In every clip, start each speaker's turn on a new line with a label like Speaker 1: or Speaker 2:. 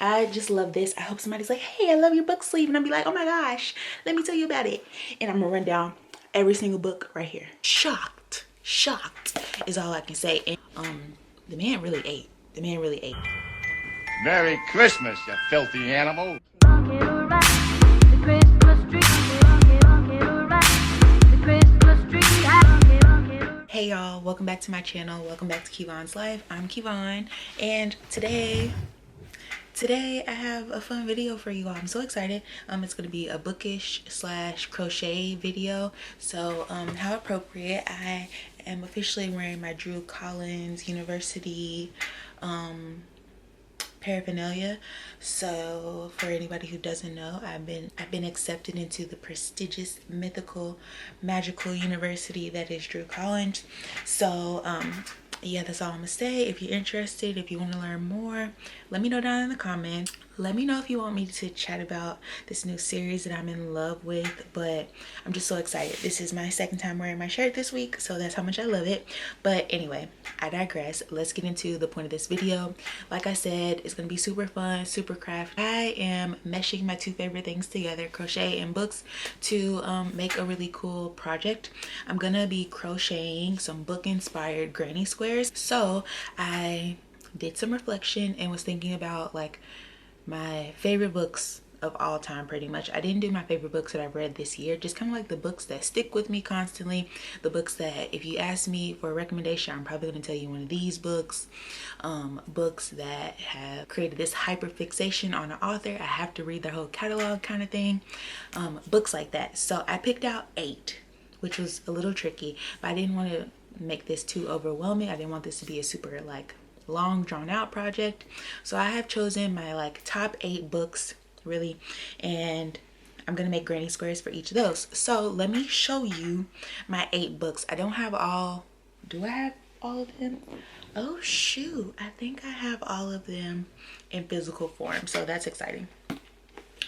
Speaker 1: I just love this. I hope somebody's like, hey, I love your book sleeve. And I'll be like, oh my gosh, let me tell you about it. And I'm gonna run down every single book right here. Shocked is all I can say. And the man really ate. The man really ate.
Speaker 2: Merry Christmas, you filthy animal.
Speaker 1: Hey y'all, welcome back to my channel. Welcome back to Kevon's Life. I'm Kevon, and today I have a fun video for you all. I'm so excited. It's going to be a bookish / crochet video. So how appropriate. I am officially wearing my Drew Collins University paraphernalia. So for anybody who doesn't know, I've been accepted into the prestigious, mythical, magical university that is Drew Collins. So yeah, that's all I'm gonna say. If you're interested, if you want to learn more, let me know down in the comments. Let me know if you want me to chat about this new series that I'm in love with. But I'm just so excited. This is my second time wearing my shirt this week, so that's how much I love it. But anyway, I digress. Let's get into the point of this video. Like I said, it's gonna be super fun, super crafty. I am meshing my two favorite things together, crochet and books, to make a really cool project. I'm gonna be crocheting some book inspired granny squares. So I did some reflection and was thinking about like my favorite books of all time. Pretty much, I didn't do my favorite books that I've read this year, just kind of like the books that stick with me constantly, the books that if you ask me for a recommendation, I'm probably going to tell you one of these books. Books that have created this hyper fixation on an author, I have to read their whole catalog kind of thing. Books like that. So I picked out 8, which was a little tricky, but I didn't want to make this too overwhelming. I didn't want this to be a super like long drawn out project. So I have chosen my like top 8 books really, and I'm gonna make granny squares for each of those. So let me show you my 8 books. I don't have all. Do I have all of them? Oh shoot, I think I have all of them in physical form, so that's exciting.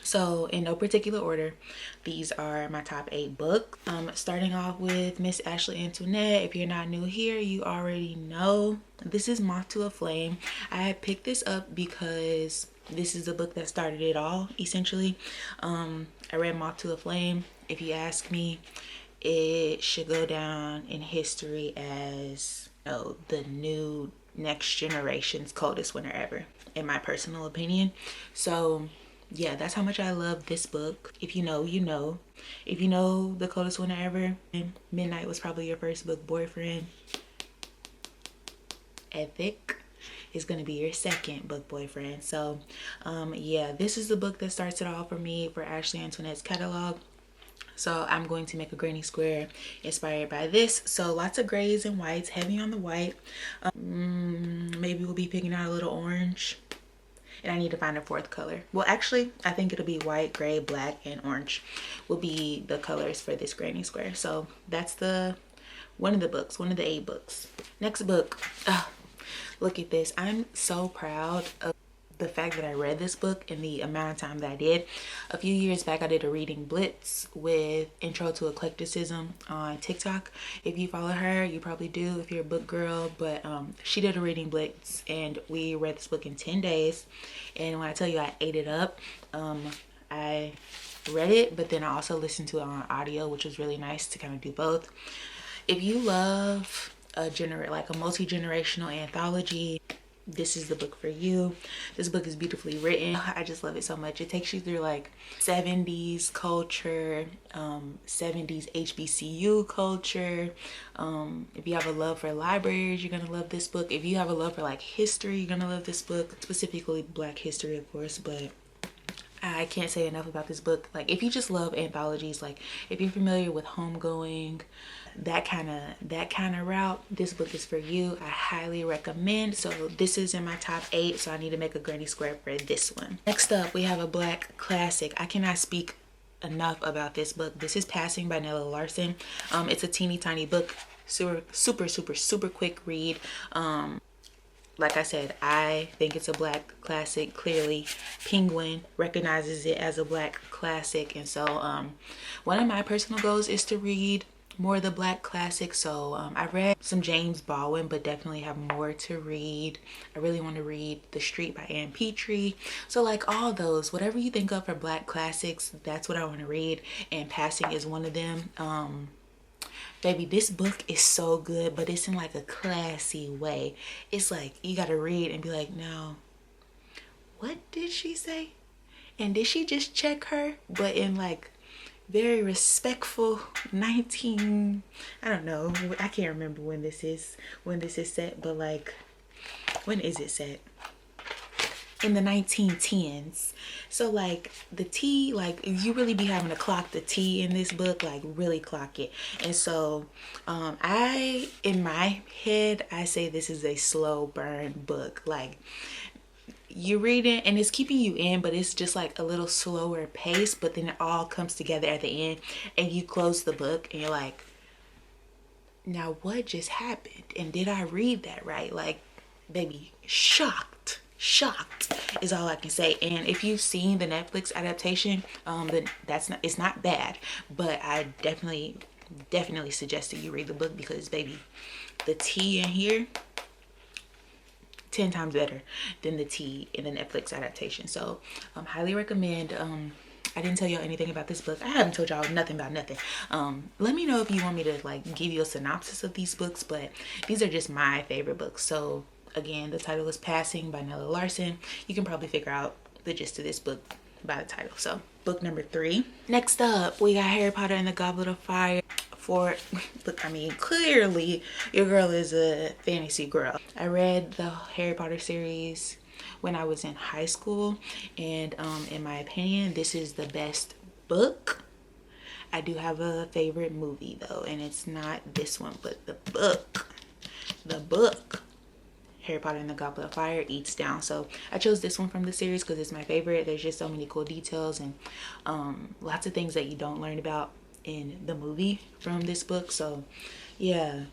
Speaker 1: So in no particular order, these are my top 8 books. Starting off with Miss Ashley Antoinette. If you're not new here, you already know. This is Moth to a Flame. I picked this up because this is the book that started it all, essentially. I read Moth to a Flame. If you ask me, it should go down in history as, you know, the new next generation's coldest winter ever, in my personal opinion. So yeah, that's how much I love this book. If you know, you know. If you know the coldest winter ever, Midnight was probably your first book boyfriend. Ethic is going to be your second book boyfriend. So yeah, this is the book that starts it all for me for Ashley Antoinette's catalog. So I'm going to make a granny square inspired by this. So lots of grays and whites, heavy on the white. Maybe we'll be picking out a little orange. And I need to find a 4th color. Well, actually, I think it'll be white, gray, black, and orange will be the colors for this granny square. So that's one of the 8 books. Next book. Look at this. I'm so proud of the fact that I read this book in the amount of time that I did. A few years back, I did a reading blitz with Intro to Eclecticism on TikTok. If you follow her, you probably do if you're a book girl, but she did a reading blitz and we read this book in 10 days. And when I tell you I ate it up, I read it, but then I also listened to it on audio, which was really nice to kind of do both. If you love a multi-generational anthology, this is the book for you. This book is beautifully written. I just love it so much. It takes you through like 70s culture, 70s HBCU culture. If you have a love for libraries, you're gonna love this book. If you have a love for like history, you're gonna love this book, specifically Black history, of course. But I can't say enough about this book. Like if you just love anthologies, like if you're familiar with Homegoing, that kind of route, this book is for you. I highly recommend. So this is in my top 8, so I need to make a granny square for this one. Next up, we have a Black classic. I cannot speak enough about this book. This is Passing by Nella Larson. It's a teeny tiny book, super quick read. Like I said, I think it's a Black classic. Clearly, Penguin recognizes it as a Black classic. And so one of my personal goals is to read more of the Black classics. So I read some James Baldwin, but definitely have more to read. I really want to read The Street by Ann Petrie. So like all those, whatever you think of for Black classics, that's what I want to read, and Passing is one of them. Baby, this book is so good, but it's in like a classy way. It's like you gotta read and be like, no, what did she say? And did she just check her? But in like very respectful 19, I don't know, I can't remember when this is set, but like, when is it set? In the 1910s. So like the T, like you really be having to clock the T in this book, like really clock it. And so I, in my head, I say this is a slow burn book. Like you read it and it's keeping you in, but it's just like a little slower pace, but then it all comes together at the end and you close the book and you're like, now what just happened? And did I read that right? Like, baby, shocked is all I can say. And if you've seen the Netflix adaptation, then it's not bad, but I definitely suggest that you read the book, because baby, the tea in here 10 times better than the tea in the Netflix adaptation. So highly recommend. I didn't tell y'all anything about this book. I haven't told y'all nothing about nothing. Let me know if you want me to like give you a synopsis of these books, but these are just my favorite books. So again, the title is Passing by Nella Larson. You can probably figure out the gist of this book by the title. So book number 3. Next up, we got Harry Potter and the Goblet of Fire. Look, I mean, clearly your girl is a fantasy girl. I read the Harry Potter series when I was in high school, and in my opinion, this is the best book. I do have a favorite movie though, and it's not this one, but the book Harry Potter and the Goblet of Fire eats down. So I chose this one from the series because it's my favorite. There's just so many cool details and lots of things that you don't learn about in the movie from this book. So yeah,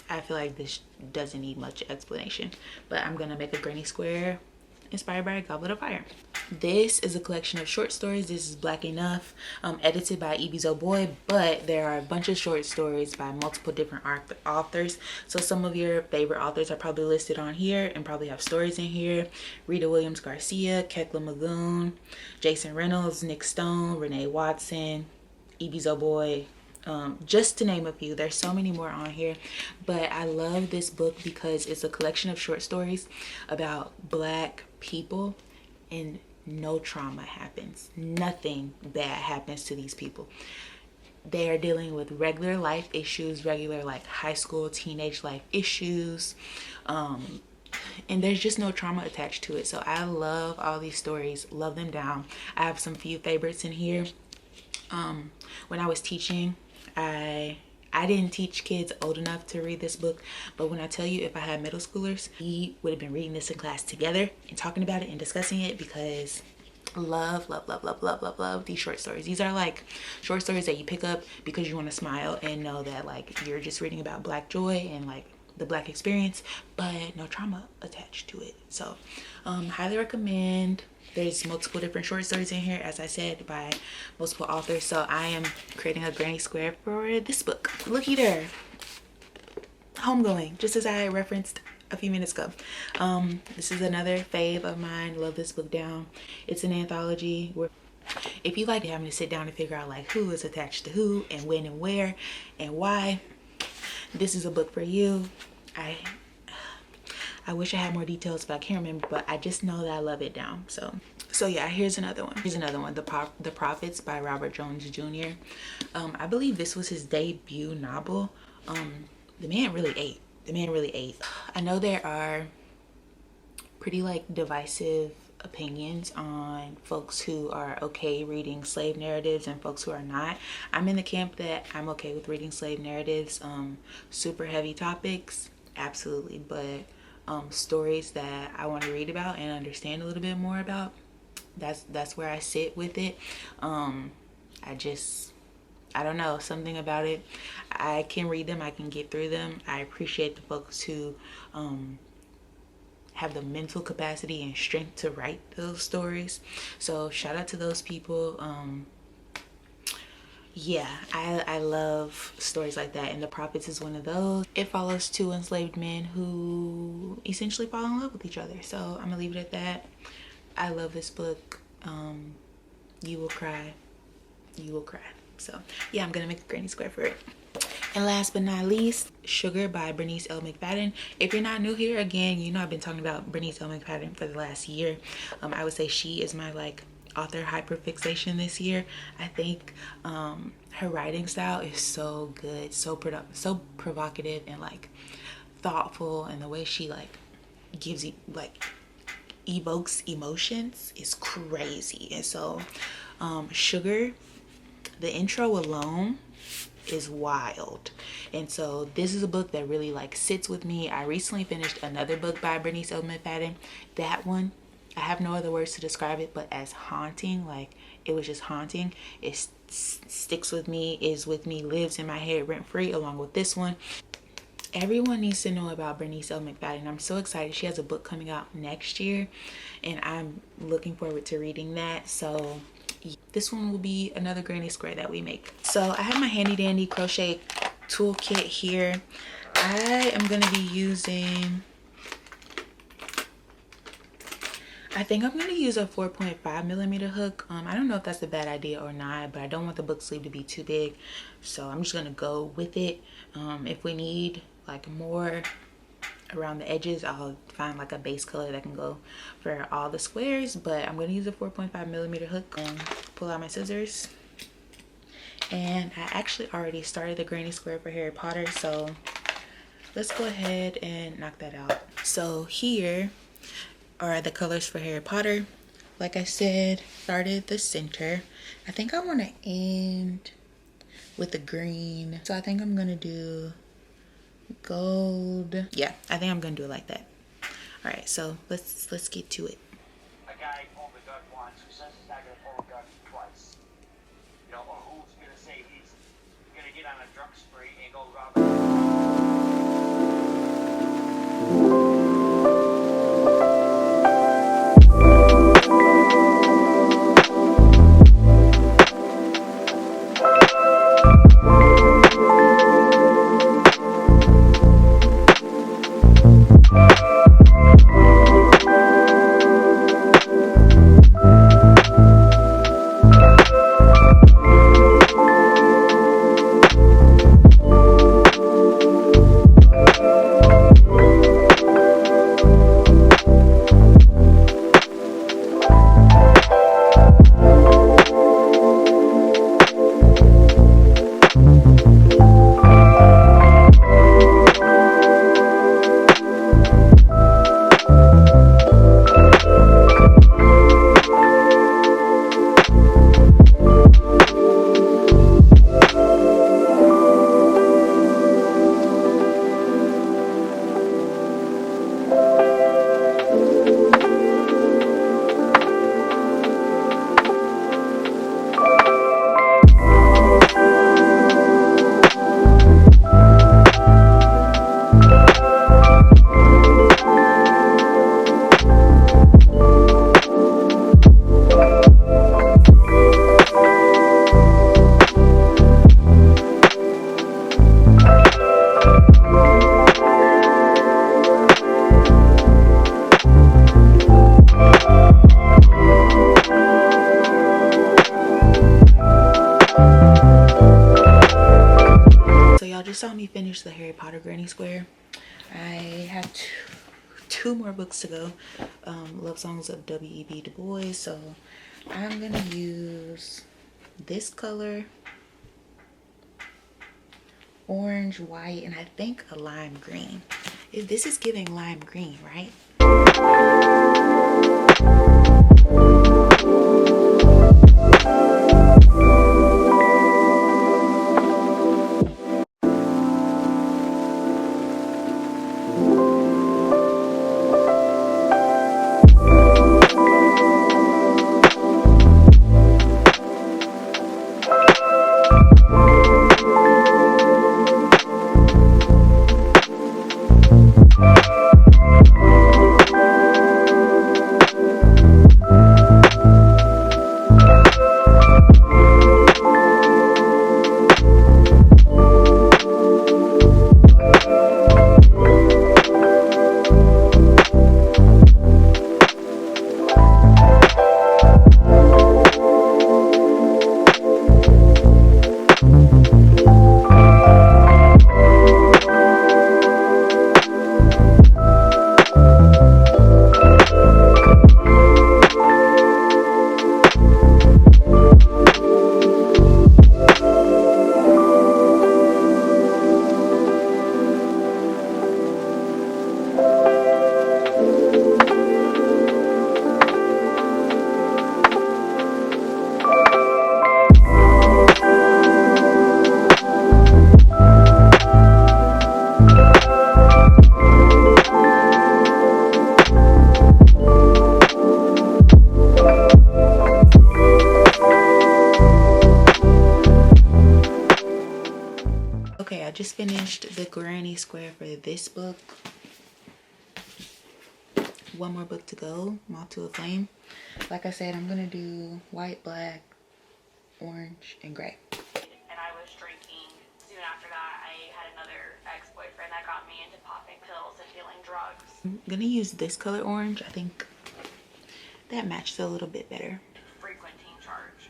Speaker 1: I feel like this doesn't need much explanation, but I'm gonna make a granny square inspired by a Goblet of Fire. This is a collection of short stories. This is Black Enough, edited by E.B. Boy, but there are a bunch of short stories by multiple different authors. So some of your favorite authors are probably listed on here and probably have stories in here. Rita Williams Garcia, Kekla Magoon, Jason Reynolds, Nick Stone, Renee Watson, E.B. Boy, just to name a few. There's so many more on here, but I love this book because it's a collection of short stories about Black people, and no trauma happens. Nothing bad happens to these people. They are dealing with regular life issues, regular like high school, teenage life issues, and there's just no trauma attached to it. So I love all these stories, love them down. I have some few favorites in here. When I was teaching, I didn't teach kids old enough to read this book, but when I tell you, if I had middle schoolers, we would have been reading this in class together and talking about it and discussing it, because love these short stories. These are like short stories that you pick up because you want to smile and know that like you're just reading about Black joy and like the Black experience, but no trauma attached to it. So highly recommend. There's multiple different short stories in here, as I said, by multiple authors. So I am creating a granny square for this book. Looky there, Homegoing, just as I referenced a few minutes ago. This is another fave of mine. Love this book down. It's an anthology where if you like having to sit down and figure out like who is attached to who and when and where and why, this is a book for you. I wish I had more details, but I can't remember, but I just know that I love it down. So yeah, here's another one. The Prophets by Robert Jones Jr. I believe this was his debut novel. The man really ate. I know there are pretty like divisive opinions on folks who are okay reading slave narratives and folks who are not. I'm in the camp that I'm okay with reading slave narratives. Super heavy topics, absolutely, but stories that I want to read about and understand a little bit more about, that's where I sit with it. I don't know, something about it. I can read them, I can get through them. I appreciate the folks who have the mental capacity and strength to write those stories. So shout out to those people. yeah, I love stories like that, and The Prophets is one of those. It follows two enslaved men who essentially fall in love with each other. So I'm gonna leave it at that. I love this book. You will cry. You will cry. So yeah, I'm gonna make a granny square for it. And last but not least, Sugar by Bernice L. McFadden. If you're not new here, again, you know I've been talking about Bernice L. McFadden for the last year. I would say she is my like author hyperfixation this year. I think her writing style is so good, so provocative, and like thoughtful, and the way she like gives you like evokes emotions is crazy. And so Sugar, the intro alone is wild. And so this is a book that really like sits with me. I recently finished another book by Bernice L. McFadden. That one, I have no other words to describe it but as haunting. Like, it was just haunting. It sticks with me, is with me, lives in my head rent free, along with this one. Everyone needs to know about Bernice L. McFadden. I'm so excited. She has a book coming out next year, and I'm looking forward to reading that. So this one will be another granny square that we make. So I have my handy dandy crochet toolkit here. I am going to be using, I think I'm going to use a 4.5mm hook. I don't know if that's a bad idea or not, but I don't want the book sleeve to be too big, so I'm just going to go with it. If we need like more around the edges, I'll find like a base color that can go for all the squares, but I'm going to use a 4.5mm hook and pull out my scissors. And I actually already started the granny square for Harry Potter, so let's go ahead and knock that out. So here are the colors for Harry Potter. Like I said, started the center. I think I want to end with the green, so I think I'm gonna do gold. Yeah, I think I'm gonna do it like that. All right, so let's get to it.
Speaker 3: A guy pulled the gun once. Who says he's not gonna pull a gun twice? You know, or who's gonna say he's gonna get on a drug spree and go rob
Speaker 1: Saw me finish the Harry Potter granny square. I have two more books to go. Love Songs of W.E.B. Du Bois. So I'm gonna use this color, orange, white, and I think a lime green. This is giving lime green, right? square for this book. One more book to go, Moth to a Flame. Like I said, I'm gonna do white, black, orange, and gray.
Speaker 4: And I was drinking. Soon after that, I had another ex-boyfriend that got me into popping pills and dealing drugs.
Speaker 1: I'm gonna use this color orange. I think that matches a little bit better.
Speaker 4: Frequent teen charge,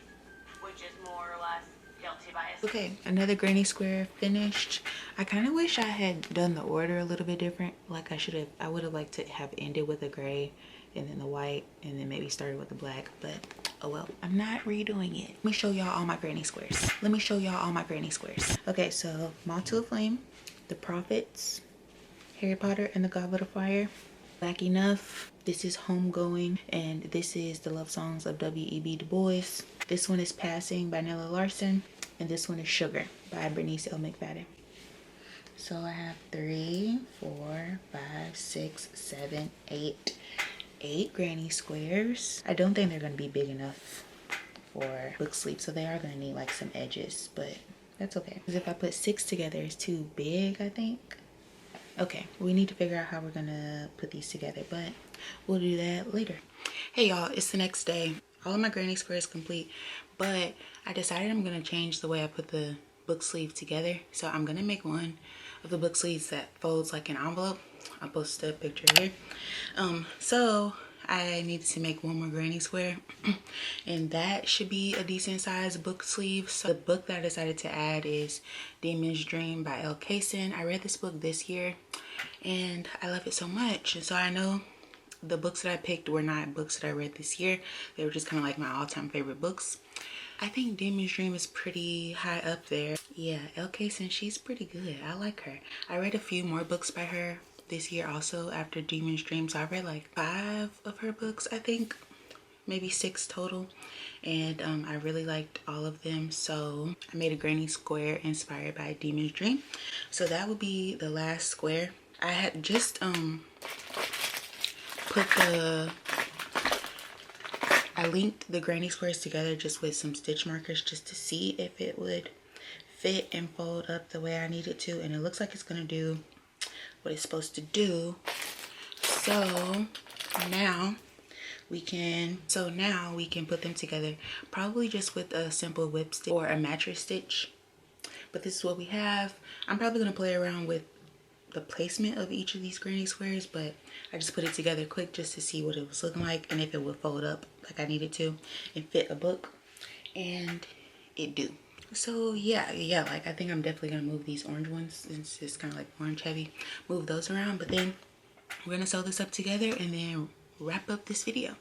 Speaker 4: which is more or less guilty by association.
Speaker 1: Okay, another granny square finished. I kind of wish I had done the order a little bit different. Like I would have liked to have ended with a gray and then the white and then maybe started with the black, but oh well, I'm not redoing it. Let me show y'all all my granny squares. Okay, so Moth to a Flame, The Prophets, Harry Potter and the Goblet of Fire, Black Enough, this is Homegoing, and this is The Love Songs of W.E.B. Du Bois. This one is Passing by Nella Larson, and this one is Sugar by Bernice L. McFadden. So I have 3, 4, 5, 6, 7, 8 granny squares. I don't think they're going to be big enough for book sleeve, so they are going to need like some edges, but that's okay. Because if I put 6 together, it's too big, I think. Okay, we need to figure out how we're going to put these together, but we'll do that later. Hey y'all, it's the next day. All of my granny squares complete, but I decided I'm going to change the way I put the book sleeve together. So I'm going to make one of the book sleeves that folds like an envelope. I'll post a picture here. So I needed to make one more granny square and that should be a decent sized book sleeve. So the book that I decided to add is Demon's Dream by L. Kaysen. I read this book this year and I love it so much, and so I know the books that I picked were not books that I read this year. They were just kind of like my all-time favorite books. I think Demon's Dream is pretty high up there. Yeah, L. Kaysen, she's pretty good. I like her. I read a few more books by her this year also after Demon's Dream. So I read like 5 of her books, I think. Maybe 6 total. And I really liked all of them. So I made a granny square inspired by Demon's Dream. So that would be the last square. I had just I linked the granny squares together just with some stitch markers just to see if it would fit and fold up the way I need it to, and it looks like it's gonna do what it's supposed to do. So now we can put them together, probably just with a simple whip stitch or a mattress stitch. But this is what we have. I'm probably gonna play around with the placement of each of these granny squares, but I just put it together quick just to see what it was looking like and if it would fold up like I needed to and fit a book, and it do. So yeah, like I think I'm definitely gonna move these orange ones since it's kind of like orange heavy, move those around, but then we're gonna sew this up together and then wrap up this video.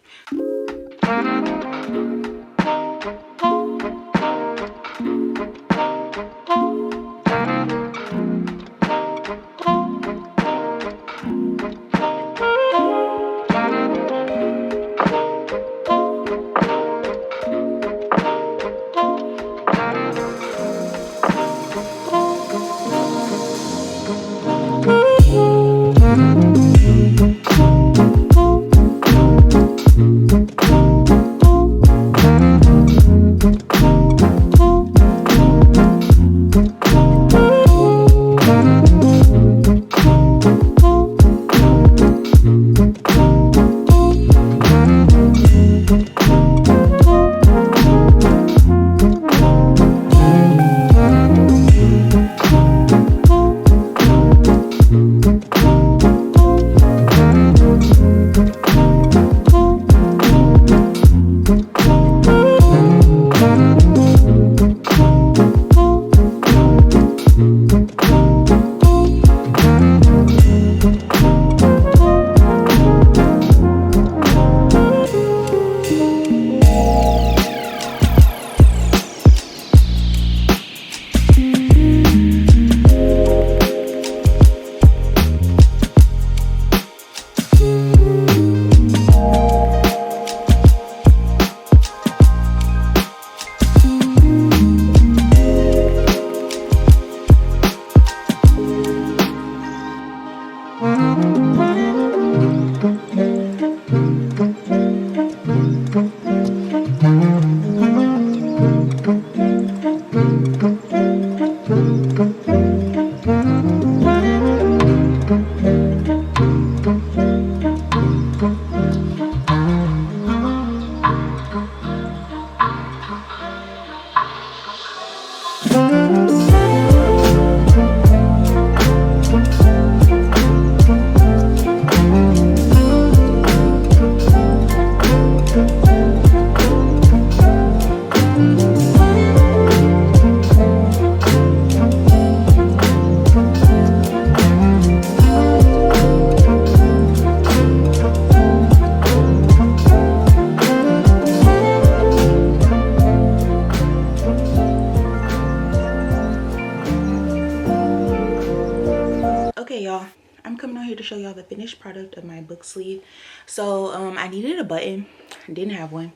Speaker 1: finished product of my book sleeve. So I needed a button. I didn't have one,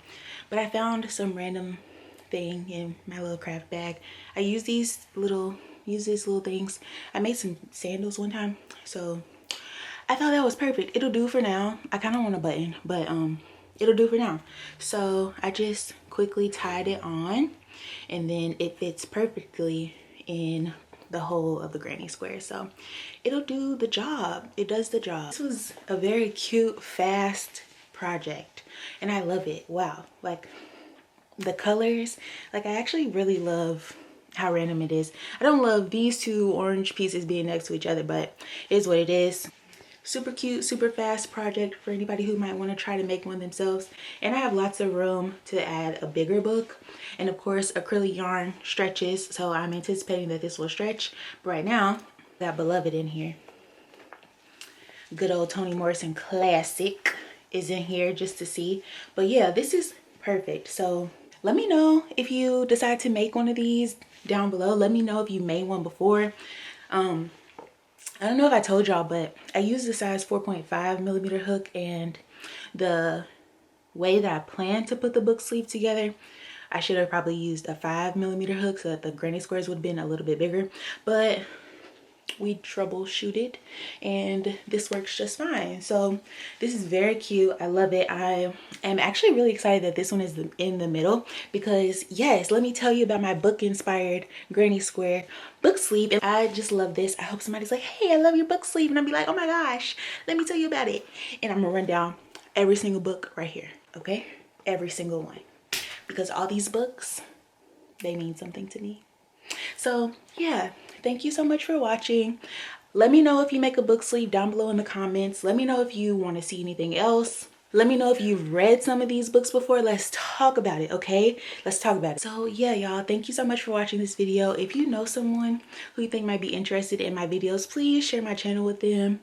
Speaker 1: but I found some random thing in my little craft bag. I use these little things. I made some sandals one time, so I thought that was perfect. It'll do for now. I kind of want a button, but it'll do for now. So I just quickly tied it on, and then it fits perfectly in the hole of the granny square, so it'll do the job. It does the job. This was a very cute, fast project, and I love it. Wow, like the colors, like I actually really love how random it is. I don't love these two orange pieces being next to each other, but it is what it is. Super cute, super fast project for anybody who might want to try to make one themselves. And I have lots of room to add a bigger book, and of course acrylic yarn stretches, so I'm anticipating that this will stretch. But right now, got Beloved in here. Good old Toni Morrison classic is in here just to see. But yeah, this is perfect. So let me know if you decide to make one of these down below. Let me know if you made one before. I don't know if I told y'all, but I used the size 4.5 millimeter hook, and the way that I planned to put the book sleeve together, I should have probably used a 5 millimeter hook so that the granny squares would have been a little bit bigger, but we troubleshooted and this works just fine. So this is very cute. I love it. I am actually really excited that this one is in the middle, because yes, let me tell you about my book inspired granny square book sleeve. And I just love this. I hope somebody's like, hey, I love your book sleeve, and I'll be like, oh my gosh, let me tell you about it. And I'm gonna run down every single book right here, okay? Every single one, because all these books, they mean something to me. So yeah, thank you so much for watching. Let me know if you make a book sleeve down below in the comments. Let me know if you want to see anything else. Let me know if you've read some of these books before. Let's talk about it, okay? Let's talk about it. So yeah, y'all, thank you so much for watching this video. If you know someone who you think might be interested in my videos, please share my channel with them.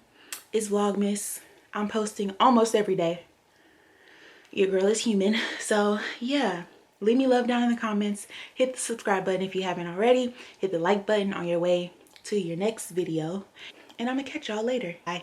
Speaker 1: It's Vlogmas. I'm posting almost every day. Your girl is human. So yeah, leave me love down in the comments. Hit the subscribe button if you haven't already. Hit the like button on your way to your next video. And I'm gonna catch y'all later. Bye.